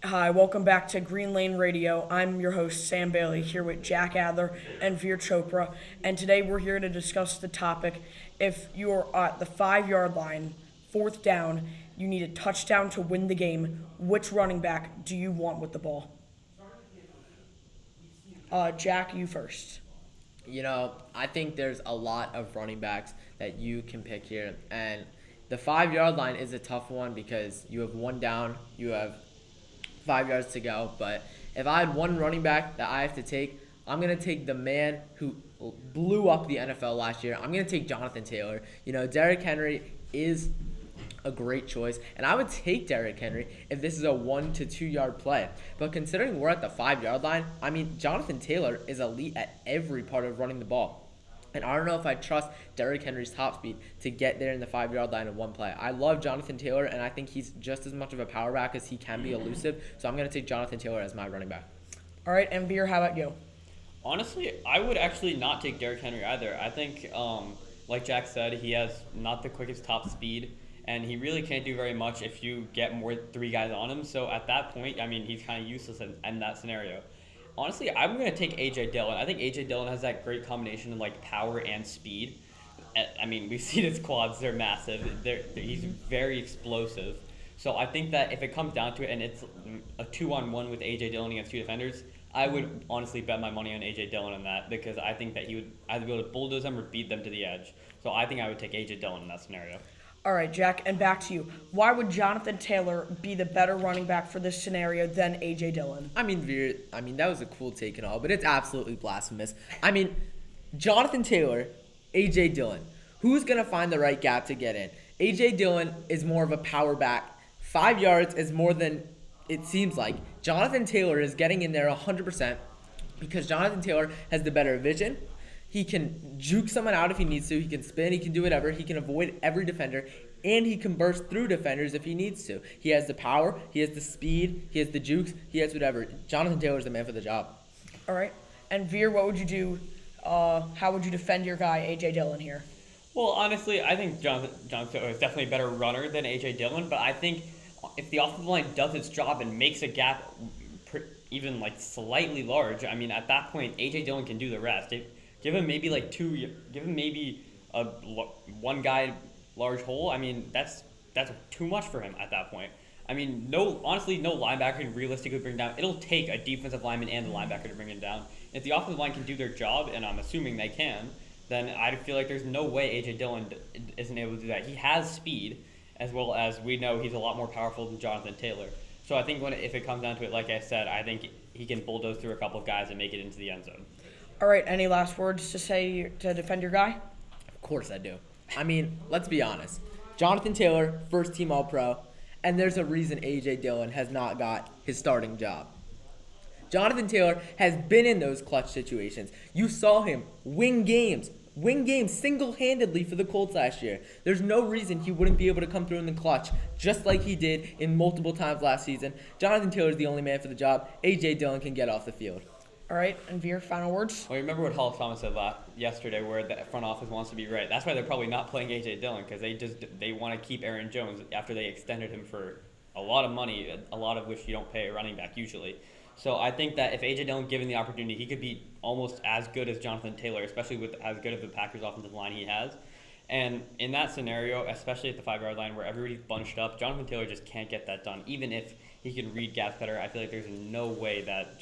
Hi, welcome back to Green Lane Radio. I'm your host, Sam Bailey, here with Jack Adler and Veer Chopra. And today we're here to discuss the topic if you're at the 5 yard line, fourth down, you need a touchdown to win the game, which running back do you want with the ball? Jack, you first. I think there's a lot of running backs that you can pick here. And the 5 yard line is a tough one because you have one down, you have 5 yards to go. But if I had one running back that I have to take, I'm going to take the man who blew up the NFL last year. I'm going to take Jonathan Taylor. Derrick Henry is a great choice, and I would take Derrick Henry if this is a 1 to 2 yard play. But considering we're at the 5 yard line, Jonathan Taylor is elite at every part of running the ball. And I don't know if I trust Derrick Henry's top speed to get there in the 5 yard line in one play. I love Jonathan Taylor, and I think he's just as much of a power back as he can be elusive. So I'm going to take Jonathan Taylor as my running back. All right, and Veer, how about you? Honestly, I would actually not take Derrick Henry either. I think, like Jack said, he has not the quickest top speed, and he really can't do very much if you get more three guys on him. So at that point, he's kind of useless in that scenario. Honestly, I'm going to take A.J. Dillon. I think A.J. Dillon has that great combination of power and speed. We've seen his quads; they're massive. He's very explosive. So I think that if it comes down to it, and it's a 2-on-1 with A.J. Dillon against two defenders, I would honestly bet my money on A.J. Dillon in that because I think that he would either be able to bulldoze them or beat them to the edge. So I think I would take A.J. Dillon in that scenario. All right, Jack, and back to you. Why would Jonathan Taylor be the better running back for this scenario than A.J. Dillon? Veer, that was a cool take and all, but it's absolutely blasphemous. Jonathan Taylor, A.J. Dillon. Who's going to find the right gap to get in? A.J. Dillon is more of a power back. 5 yards is more than it seems like. Jonathan Taylor is getting in there 100% because Jonathan Taylor has the better vision. He can juke someone out if he needs to. He can spin. He can do whatever. He can avoid every defender. And he can burst through defenders if he needs to. He has the power. He has the speed. He has the jukes. He has whatever. Jonathan Taylor is the man for the job. All right. And Veer, what would you do? How would you defend your guy, A.J. Dillon, here? Well, honestly, I think Jonathan Taylor is definitely a better runner than A.J. Dillon, but I think if the offensive line does its job and makes a gap even slightly large, at that point, A.J. Dillon can do the rest. Give him maybe a one guy large hole. That's too much for him at that point. No linebacker can realistically bring down. It'll take a defensive lineman and the linebacker to bring him down. If the offensive line can do their job, and I'm assuming they can, then I feel like there's no way A.J. Dillon isn't able to do that. He has speed, as well as we know he's a lot more powerful than Jonathan Taylor. So I think if it comes down to it, like I said, I think he can bulldoze through a couple of guys and make it into the end zone. All right, any last words to say to defend your guy? Of course I do. Let's be honest. Jonathan Taylor, first team All-Pro, and there's a reason A.J. Dillon has not got his starting job. Jonathan Taylor has been in those clutch situations. You saw him win games single-handedly for the Colts last year. There's no reason he wouldn't be able to come through in the clutch just like he did in multiple times last season. Jonathan Taylor is the only man for the job. A.J. Dillon can get off the field. All right, and Veer, final words? Well, remember what Hall Thomas said yesterday, where the front office wants to be right. That's why they're probably not playing A.J. Dillon, because they want to keep Aaron Jones after they extended him for a lot of money, a lot of which you don't pay a running back usually. So I think that if A.J. Dillon given the opportunity, he could be almost as good as Jonathan Taylor, especially with as good of the Packers offensive line he has. And in that scenario, especially at the 5 yard line where everybody's bunched up, Jonathan Taylor just can't get that done. Even if he can read gaps better, I feel like there's no way that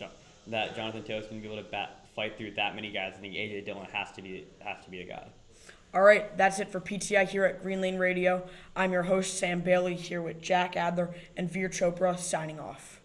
Jonathan Taylor's going to be able to fight through that many guys. I think A.J. Dillon has to be the guy. All right, that's it for PTI here at Green Lane Radio. I'm your host, Sam Bailey, here with Jack Adler and Veer Chopra signing off.